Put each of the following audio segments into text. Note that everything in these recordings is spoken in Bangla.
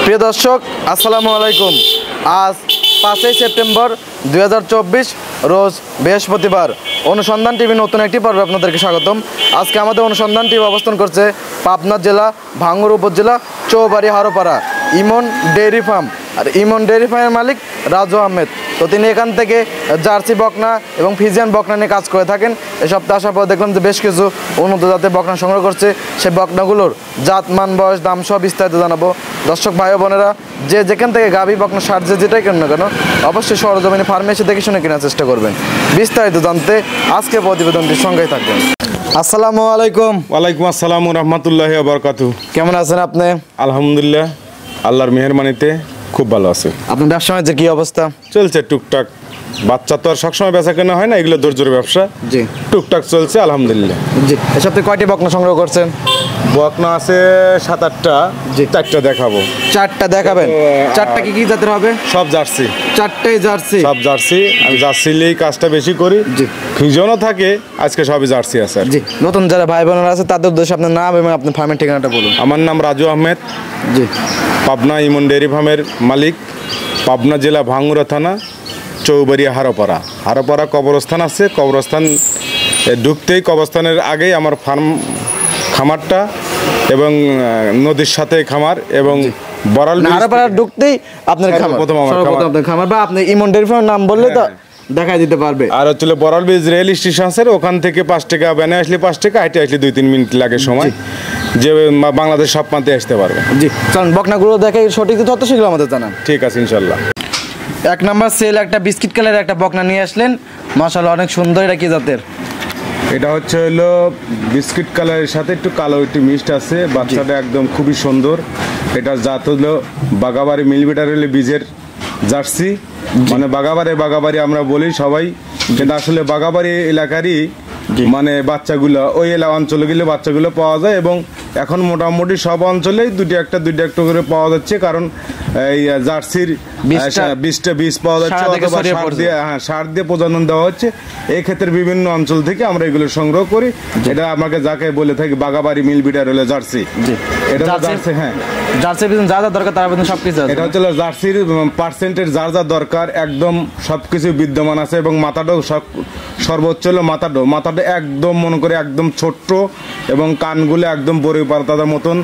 প্রিয় দর্শক আসসালামু আলাইকুম। আজ 5 সেপ্টেম্বর 2024 রোজ বৃহস্পতিবার। অনুসন্ধান টিভি নতুন একটি পর্বে আপনাদেরকে স্বাগতম। আজকে আমাদের অনুসন্ধান টিভি অবস্থান করছে পাবনা জেলা ভাঙ্গুড়া উপজেলা চৌবাড়ি হারোপাড়া ইমন ডেইরি ফার্ম। আর ইমন ডেইরি ফার্মের মালিক রাজু আহমেদ। তো তিনি এখান থেকে জার্সি বকনা এবং ফিজিয়ান বকনা নিয়ে কাজ করে থাকেন। এই সপ্তাহে আসার পর দেখলাম যে বেশ কিছু উন্নত জাতের বকনা সংগ্রহ করছে। সেই বকনাগুলোর জাত, মান, বয়স, দাম সব বিস্তারিত জানাবো। দর্শক ভাই বোনেরা, যে যেখান থেকে গাভী বকনা সার যেটাই কেন না কেন অবশ্যই সরজমিনে ফার্মে এসে দেখে শুনে কেনার চেষ্টা করবেন। বিস্তারিত জানতে আজকে প্রতিবেদনটির সঙ্গেই থাকবেন। আসসালামু আলাইকুম। ওয়ালাইকুম আসসালাম রাহমাতুল্লাহি ওয়া বারাকাতুহু। কেমন আছেন আপনি? আলহামদুলিল্লাহ, আল্লাহর মেহেরবানিতে খুব ভালো আছে। আপনার ব্যবসা বাণিজ্যের কি অবস্থা? চলছে টুকটাক। বাচ্চা তো আর সবসময় বেচা কেনা হয় না, এগুলো ধৈর্যের ব্যবসা। জি, টুকটাক চলছে আলহামদুলিল্লাহ। জি, এই সপ্তাহে কয়টি বকনা সংগ্রহ করছেন? বকনা আছে 7-8টা। জি, 4টা দেখাবো। 4টা দেখাবেন। 4টা কি কি জাতের হবে? সব জার্সি। 4টাই জার্সি। সব জার্সি। আমি জার্সিলেই কাজটা বেশি করি। জি, ফিউশনও থাকে, আজকে সবই জার্সি আছে। জি, নতুন যারা ভাই বোনেরা আছে তাদের উদ্দেশ্যে আপনার নাম এবং আপনার ফার্মের ঠিকানাটা বলুন। আমার নাম রাজু আহমেদ। জি, পাবনা ইমন ডেইরি ফার্মের মালিক, পাবনা জেলা ভাঙ্গুড়া থানা চৌবাড়ি হারোপাড়া। হারোপাড়া কবরস্থান আছে, কবরস্থান ঢুকতেই কবরস্থানের আগেই আমার ফার্ম খামারটা, এবং নদীর সাথে খামার, এবং বড়াল হারোপাড়া ঢুকতেই আপনার খামার, প্রথম আমার আপনার খামার বা আপনি ইমন ডেইরি ফার্মের নাম বললে তো দেখা দিতে পারবে। আর হচ্ছে বড়াল ব্রিজ রেল স্টেশন আছে, ওখান থেকে 5 টাকা, ভ্যানে আসলে 5 টাকা, হাইটে আসলে 2-3 মিনিট লাগে সময়, যে বাংলাদেশ সব প্রান্তে আসতে পারবে। জি, চলুন বকনাগুলো দেখে সঠিক তথ্য সেগুলো আমাদের জানান। ঠিক আছে, ইনশাল্লাহ। 1 নাম্বার সেল একটা বিস্কিট কালারের একটা বকনা নিয়ে আসলেন, মাশাআল্লাহ অনেক সুন্দর। এটা কি জাতের? এটা হচ্ছে হলো বিস্কিট কালারের সাথে একটু কালো একটু মিক্সড আছে। বাচ্চাটা একদম খুবই সুন্দর। এটা জাত হলো বাগাবাড়ি মিলিমিটার হলে বীজের জার্সি, মানে বাগাবাড়ি আমরা বলি সবাই, কিন্তু আসলে বাগাবাড়ি এলাকারই মানে বাচ্চাগুলো ওই অঞ্চলে গেলে বাচ্চাগুলো পাওয়া যায়, এবং এখন মোটামুটি সব অঞ্চলেই দুইটা একটা করে পাওয়া যাচ্ছে, কারণ এই জার্সির 20টা বীজ পাওয়া যাচ্ছে, অথবা সার দিয়ে প্রজনন দেওয়া হচ্ছে। এই ক্ষেত্রে বিভিন্ন অঞ্চল থেকে আমরা এগুলো সংগ্রহ করি। এটা আমাকে যাকে বলে থাকি বাগাবাড়ি মিল বিটার হলো জার্সি। এটা জার্সি, হ্যাঁ, জার্সির পিছনে যা যা দরকার তার পিছনে সবকিছু আছে। এটা হচ্ছে জার্সির পার্সেন্টেজ যার যা দরকার একদম সবকিছু বিদ্যমান আছে, এবং মাথাটাও সর্বোচ্চ হলো মাথাটা একদম মনে করে একদম ছোট্ট, এবং কানগুলো একদম বড়ি পাতার মতন,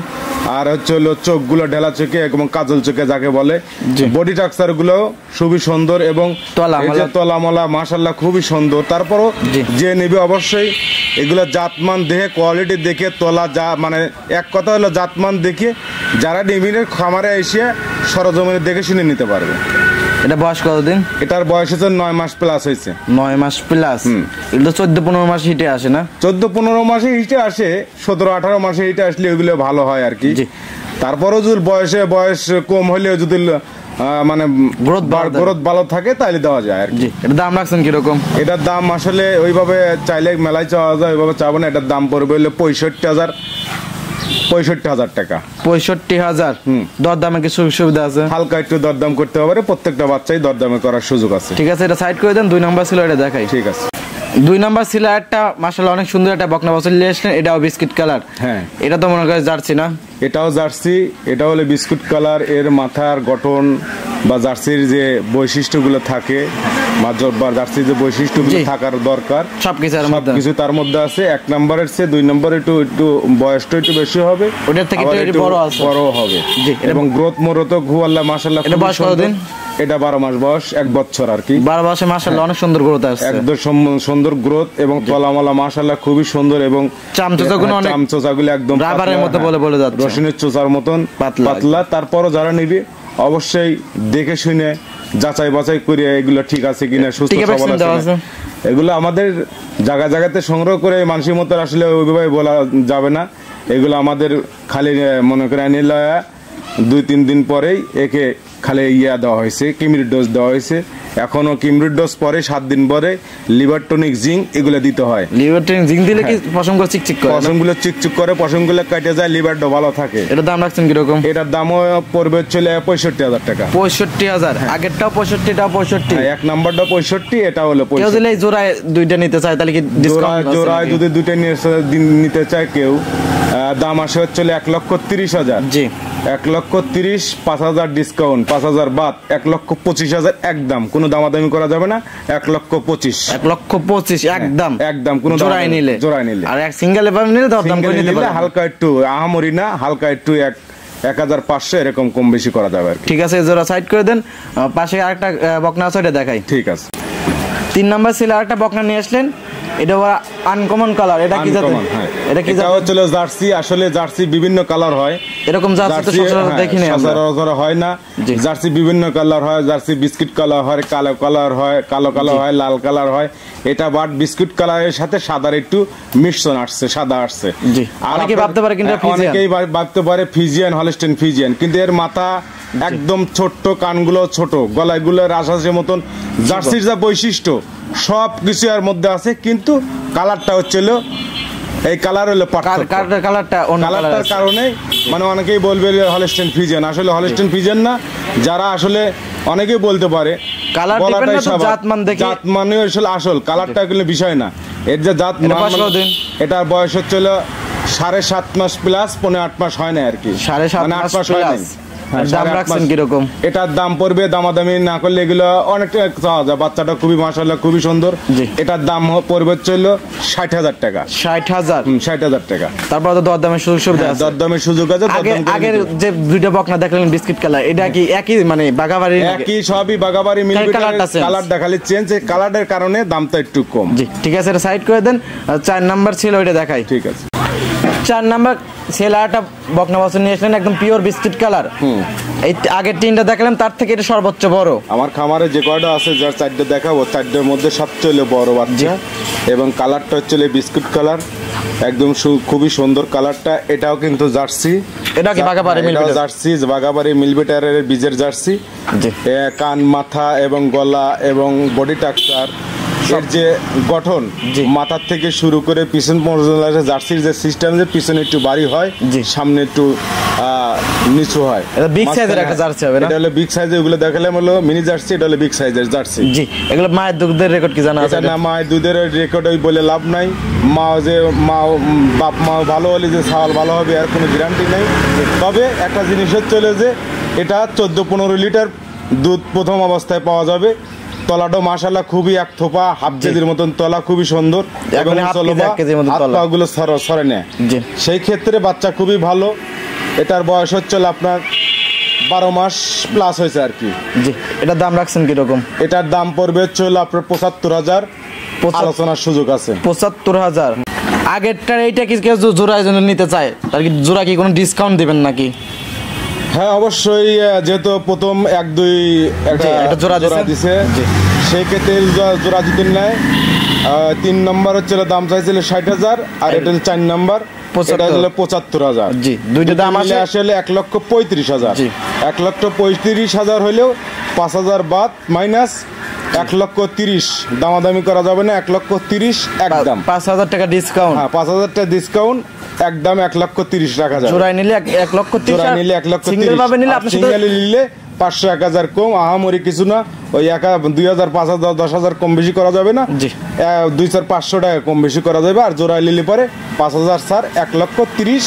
আর হচ্ছে হলো চোখগুলো ঢেলা চোখে এবং কাজল চোখে যাকে বলে। বডি স্ট্রাকচার গুলো খুবই সুন্দর, এবং তলামলা মাশাআল্লাহ খুবই সুন্দর। তারপরও যে নেবে অবশ্যই এগুলো জাতমান দেখে, কোয়ালিটি দেখে, তলা যা মানে এক কথা হলো জাতমান দেখে যারা নেবেন খামারে এসে সরজমিনে দেখে শুনে নিতে পারবে। এটা বয়স কতদিন? এটার বয়স হচ্ছে 9 মাস প্লাস হয়েছে। 9 মাস প্লাস। এটা 14-15 মাস হিটে আসে না? 14-15 মাসে হিটে আসে, 17-18 মাসে হিটে আসলে ওইগুলো ভালো হয় আর কি। তারপরও যদি বয়স কম হলেও যদি মানে গ্রোথ ভালো থাকে তাহলে দেওয়া যায় আর কি। এটার দাম রাখছেন কিরকম? এটার দাম আসলে ওইভাবে চাইলে মেলায় চাওয়া যায়, ওইভাবে চাবো না। এটার দাম পড়বে হলে 65,000 টাকা। 65,000। দরদামে কি সুবিধা আছে? হালকা একটু দরদাম করতে পারে, প্রত্যেকটা বাচ্চাই দরদামে করার সুযোগ আছে। ঠিক আছে, এটা সাইড করে দেন। 2 নাম্বার ছিল, এটা দেখাই। ঠিক আছে। 2 নাম্বার ছিল একটা মাশাআল্লাহ অনেক সুন্দর একটা বকনা বছর নিয়ে আসলেন। এটাও বিস্কিট কালার। হ্যাঁ, এটা তো মনে করে জার্সি না? এটাও জার্সি। এটা হলো বিস্কুট কালার। এর মাথার গঠন বা জার্সির যে বৈশিষ্ট্যগুলো থাকে, জার্সির যে বৈশিষ্ট্যগুলো থাকার দরকার সবকিছু তার মধ্যে আছে। 1 নম্বরের চেয়ে 2 নম্বরে একটু বয়সটা একটু বেশি হবে, ওটার থেকে একটু বড় হবে, এবং গ্রোথ মোরত আল্লাহ মাশাআল্লাহ। এটা বয়স কতদিন? এটা 12 মাস বয়স, 1 বছর আর কি। 12 মাসে মাশাআল্লাহ অনেক সুন্দর গ্রোথ আছে, একদম সুন্দর গ্রোথ, এবং তলামালা মাশাআল্লাহ খুবই সুন্দর, এবং চামচোচাগুলো একদম রাবারের মতো বলে যাচ্ছে, রসুনের চোচার মতন পাতলা। তারপরও যারা নিবে অবশ্যই দেখে শুনে যাচাই বাছাই করে এগুলো ঠিক আছে কিনা, সুস্থ সবল আছে। এগুলো আমাদের জায়গাতে সংগ্রহ করে মানুষের মতো আসলে ওইভাবে বলা যাবে না। এগুলো আমাদের খালি মনে করে নিলে 2-3 দিন পরেই একে খালি দেওয়া হয়েছে, কিমির ডোজ দেওয়া হয়েছে। এখনো কিমরিড ডোজ পরে 7 দিন পরে লিভার টনিক জিঙ্ক এগুলো দিতে হয়। লিভার টনিক জিঙ্ক দিলে কি পশমগুলো চিকচিক করে? পশমগুলো চিকচিক করে, পশমগুলো কেটে যায়, লিভারটা ভালো থাকে। এটার দাম রাখছেন কি রকম? এটার দামও পড়বে চলে 65,000 টাকা। 65,000। আগেরটাও 65, এটাও 65। এক নাম্বারটা 65, এটা হলো 65। কেউ যদি জোড়ায় দুইটা নিতে চায় তাহলে কি ডিসকাউন্ট? জোড়ায় যদি দুইটা নিতে চায় কেউ, দাম আসে হচ্ছে 1,30,000। জি, 1,30,000, 5,000 ডিসকাউন্ট, 5,000 বাদ, 1,25,000 একদম, কোনো দামাদামি করা যাবে না। 1,25,000, 1,25,000 একদম, একদম, কোনো জোড়ায় নিলে, আর এক সিঙ্গেল এভাবে নিলে দাম করে নিতে পারবেন। হালকা একটু আহামরি না, হালকা একটু 1,500 এরকম কম বেশি করা যাবে আর কি। ঠিক আছে, জোড়া সাইড করে দেন। পাশে আরেকটা বকনা আছে, এটা দেখাই। ঠিক আছে। 3 নাম্বার ছিল আরেকটা বকনা নিয়ে আসলেন, এটা আনকমন কালার। এটা কি জাতের? এটা কি জাতের? হচ্ছে জার্সি। আসলে জার্সি বিভিন্ন কালার হয়, এরকম জার্সি তো সচরাচর দেখিনি আমরা, সচরাচর হয় না। জার্সি বিভিন্ন কালার হয়, জার্সি বিস্কিট কালার হয়, কালো কালার হয়, কালো কালার হয়, লাল কালার হয়। এটা বাট বিস্কুট কালারের সাথে সাদার একটু মিশ্রণ আসছে, সাদা আসছে। আর অনেকেই ভাবতে পারে কিন্তু অনেকেই ভাবতে পারে ফিজিয়ান, হলস্টেইন ফিজিয়ান, কিন্তু এর মাথা একদম ছোট্ট, কানগুলো ছোট, গলাগুলো রাজহাঁসের মতন। জার্সির যা বৈশিষ্ট্য সব কিছু এর মধ্যে আছে, কিন্তু কালারটা হচ্ছে এই কালার হলো কালারটার কারণে মানে অনেকেই বলবে হলস্টেইন ফিজিয়ান, আসলে হলস্টেইন ফিজিয়ান না। যারা আসলে অনেকেই বলতে পারে জাত মানে আসল কালারটা কোনো বিষয় না, এর যে জাত। এটার বয়স হচ্ছে 7.5 মাস প্লাস, 8 মাস হয় না আর কি, 8 মাস হয় নাই। এটার দাম পড়বে, দামাদামি না করলে এগুলো অনেকটা চাওয়া যায়। বাচ্চাটা খুবই মাশাআল্লাহ খুবই সুন্দর। এটার দাম পড়বে 60,000 টাকা। 60,000 টাকা। তারপর তো দরদামের সুযোগ সুবিধা আছে, দরদামের সুযোগ আছে। আগের যে দুইটা বকনা দেখলেন বিস্কিট কালার, এটা কি একই মানে বাগাবাড়ি? একই, সবই বাগাবাড়ি মিলবে, কালার দেখালে চেঞ্জ, কালারের কারণে দামটা একটু কম। জি ঠিক আছে, এটা সাইড করে দেন। 4 নাম্বার ছিল, ওইটা দেখাই। ঠিক আছে। 4 নাম্বার ছেলেটা বকনা বাছুর নিয়ে আসলেন, একদম পিওর বিস্কিট কালার। এই আগের 3টা দেখলাম, তার থেকে এটা সর্বোচ্চ বড়। আমার খামারে যে কয়টা আছে, যার 4টা দেখাবো, 4টার মধ্যে সবচেয়ে বড় বাচ্চা, এবং কালারটা হচ্ছে বিস্কুট কালার, একদম খুবই সুন্দর কালারটা। এটাও কিন্তু জার্সি। এটা কি বাগাবাড়ি মিলবে? জার্সি, বাগাবাড়ি মিলবেটারের বীজের জার্সি। কান, মাথা এবং গলা এবং বডি টাকচার, এর যে গঠন, মাথার থেকে শুরু করে পিছন পর্যন্ত জার্সির যে সিস্টেম, যে পিছনে একটু বাড়ি হয়, সামনে একটু নিচু হয়। এটা বিগ সাইজের একটা জার্সি হবে না? এটা হলো বিগ সাইজের, ওগুলো দেখালাম হলো মিনি জার্সি, এটা হলো বিগ সাইজের জার্সি। জি, এগুলো মায়ের দুধের রেকর্ড কি জানা আছে? না, মায়ের দুধের রেকর্ড ওই বলে লাভ নাই। বাপ মা ভালো হলে যে ছাওয়াল ভালো হবে আর কোনো গ্যারান্টি নেই। তবে একটা জিনিস হচ্ছে যে এটা 14-15 লিটার দুধ প্রথম অবস্থায় পাওয়া যাবে। তলাটা মাশাআল্লাহ খুবই এক থোপা, হাফ কেজির মতন তলা, খুবই সুন্দর, এবং হাতগুলো সরে নেয়। সেই ক্ষেত্রে বাচ্চা খুবই ভালো। এটার বয়স হচ্ছে আপনার 12 মাস প্লাস হয়েছে আর কি। জি, এটার দাম রাখছেন কিরকম? এটার দাম পড়বে হচ্ছে আপনার 75,000, আলোচনার সুযোগ আছে। 75,000। আগেরটার এইটা কি কেউ জোড়ায় জন্য নিতে চায়, তার কি জোড়া কি কোনো ডিসকাউন্ট দিবেন নাকি? হ্যাঁ অবশ্যই, যেহেতু প্রথম 1-2 একটা জোড়া দিছে, সেই ক্ষেত্রে জোড়া যদি নেয়। 3 নম্বর হচ্ছে দাম চাইছিল 60,000, আর এটা 4 নম্বর, এটা হলো 75,000। জি, দুইটা দাম আসলে 1,35,000। 1,35,000 হলেও 5,000 বাদ মাইনাস 1,30,000 দামাদামি করা যাবে না। 1,30,000 একদম, 5,000 টাকা ডিসকাউন্ট। হ্যাঁ, 5,000 টাকা ডিসকাউন্ট, একদম 1,30,000 টাকা যাবে। জোড়ায় নিলে 1,30,000, জোড়া নিলে 1,30,000, সিঙ্গেল ভাবে নিলে আপনি সিঙ্গেল নিলে 500-1,000 কম, আহামরি কিছু না। ওই 2,000, 5,000, 10,000 কম বেশি করা যাবে না। 200-500 টাকা কম বেশি করা যাবে। আর জোড়ায় নিলে পরে 5,000 স্যার 1,30,000।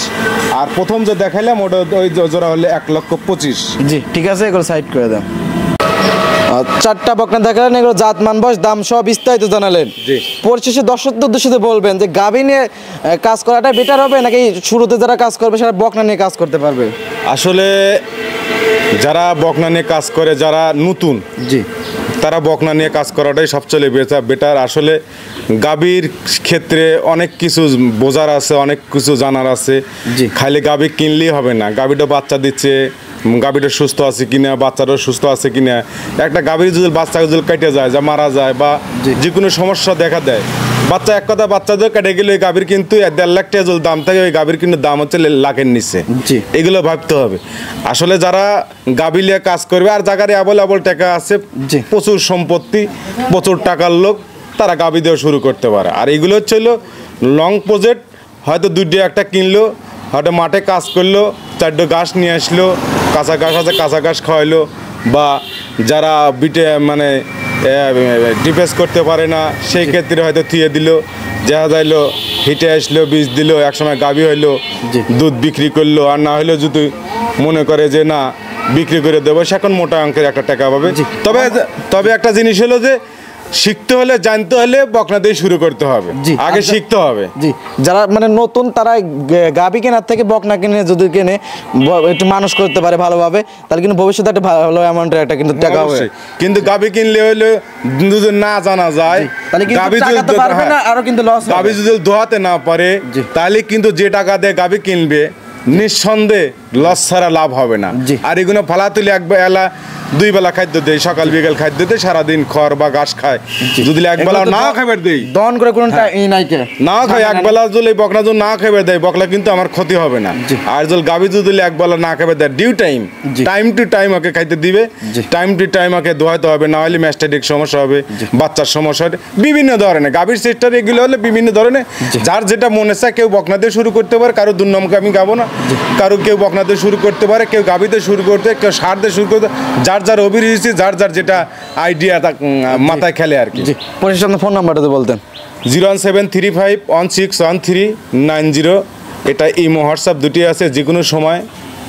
আর প্রথম যে দেখাইলাম ওটা ওই জোড়া হলে 1,25,000। জি ঠিক আছে, এগুলো সাইড করে দেন। 4টা বকনা দেখালেন, এগুলো জাত, মান, বয়স, দাম সব বিস্তারিত জানালেন। পরিশেষে দর্শকদের উদ্দেশ্যে বলবেন যে গাভী নিয়ে কাজ করাটা বেটার হবে, নাকি শুরুতে যারা কাজ করবে সেটা বকনা নিয়ে কাজ করতে পারবে? আসলে যারা বকনা নিয়ে কাজ করে, যারা নতুন, তারা বকনা নিয়ে কাজ করাটাই সবচেয়ে বেটার। আসলে গাভীর ক্ষেত্রে অনেক কিছু বোঝার আছে, অনেক কিছু জানার আছে। খালি গাভী কিনলেই হবে না, গাভীটা বাচ্চা দিচ্ছে, গাভীটা সুস্থ আছে কিনা, বাচ্চাটাও সুস্থ আছে কিনা। একটা গাভীর যদি বাচ্চা যদি কেটে যায়, যা মারা যায়, বা যে কোনো সমস্যা দেখা দেয়, বাচ্চা এক কথা বাচ্চা দিয়ে কেটে গেলে ওই গাভীর কিন্তু 1.5 লাখ টাকা যদি দাম থাকে, ওই গাভীর কিন্তু দাম হচ্ছে লাখের নিচে। এগুলো ভাবতে হবে। আসলে যারা গাভী নিয়ে কাজ করবে, আর জায়গার অ্যাভেলেবল টাকা আছে, প্রচুর সম্পত্তি, প্রচুর টাকার লোক, তারা গাভী দিয়ে শুরু করতে পারে। আর এগুলো হচ্ছে লং প্রজেক্ট, হয়তো 2-1টা কিনলো, হয়তো মাঠে কাজ করলো, 4টা ঘাস নিয়ে আসলো, কাঁচা ঘাস আছে কাঁচা ঘাস খাওয়াইলো, বা যারা বিটে মানে ডিফেন্স করতে পারে না, সেই ক্ষেত্রে হয়তো থুয়ে দিল, দেখা যাইলো হিটে আসলো, বীজ দিল, একসময় গাভী হইলো, দুধ বিক্রি করলো। আর না হইলো যদি মনে করে যে না বিক্রি করে দেবো, সে এখন মোটা অঙ্কের একটা টাকা পাবে। তবে তবে একটা জিনিস হলো যে শিখতে হলে জানতে হলে বকনা দিয়ে শুরু করতে হবে, আগে শিখতে হবে। জি, যারা মানে নতুন তারা গাভী কেনার থেকে বকনা কিনে যদি কেনে একটু মানুষ করতে পারে ভালোভাবে, তাহলে কিন্তু ভবিষ্যতে একটা ভালো অ্যামাউন্টের একটা কিন্তু টাকা হবে। কিন্তু গাভী কিনলে হলে যদি না জানা যায় তাহলে কিন্তু টাকাতে পারবে না, আরো কিন্তু লস হবে। গাভী যদি ধোয়াতে না পারে তাহলে কিন্তু যে টাকা দিয়ে গাভী কিনবে নিঃসন্দেহে লস ছাড়া লাভ হবে না। আর এগুলো ফালা তুলে একবার এলা 2 বেলা খাদ্য দেয়, সকাল বিকেল খাদ্য দেয়, সারাদিন খড় বা ঘাস খায়। যদি একবেলা না খাবার দেই দন করে কোনটা এই নাইকে না খায়, একবেলা যদি বকনা যদি না খাবার দেয় বকলা কিন্তু আমার ক্ষতি হবে না। আর যদি গাভী যদি একবেলা না খাবার দেয় ডিউ টাইম টু টাইম ওকে খাইতে দিবে, টাইম টু টাইম ওকে ধোয়াতে হবে, না হলে ম্যাস্টাইটিক সমস্যা হবে, বাচ্চার সমস্যা হবে, বিভিন্ন ধরনের গাভীর চেষ্টার এগুলো হলে বিভিন্ন ধরনের। যার যেটা মনে চায়, কেউ বকনা দিয়ে শুরু করতে পারে, কারো দুর্নামকে আমি গাবো না, কারো কেউ বকনা দিয়ে শুরু করতে পারে, কেউ গাভীতে শুরু করতে, কেউ সার দিয়ে শুরু করতে, যার যার অভিরুচি, যার যার যেটা আইডিয়া মাথায় খেলে আর কি। পরিশেষে আপনার ফোন নাম্বারটা বলতেন। 01735161390। এটা ইমো হোয়াটসঅ্যাপ দুটি আছে, যে কোনো সময়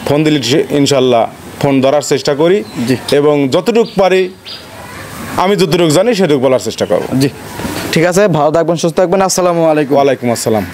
ফোন দিলে ইনশাল্লাহ ফোন ধরার চেষ্টা করি, এবং যতটুকু পারি আমি যতটুকু জানি সেটুকু বলার চেষ্টা করবো। জি, ঠিক আছে, ভালো থাকবেন, সুস্থ থাকবেন। আসসালামু আলাইকুম। ওয়ালাইকুম আসসালাম।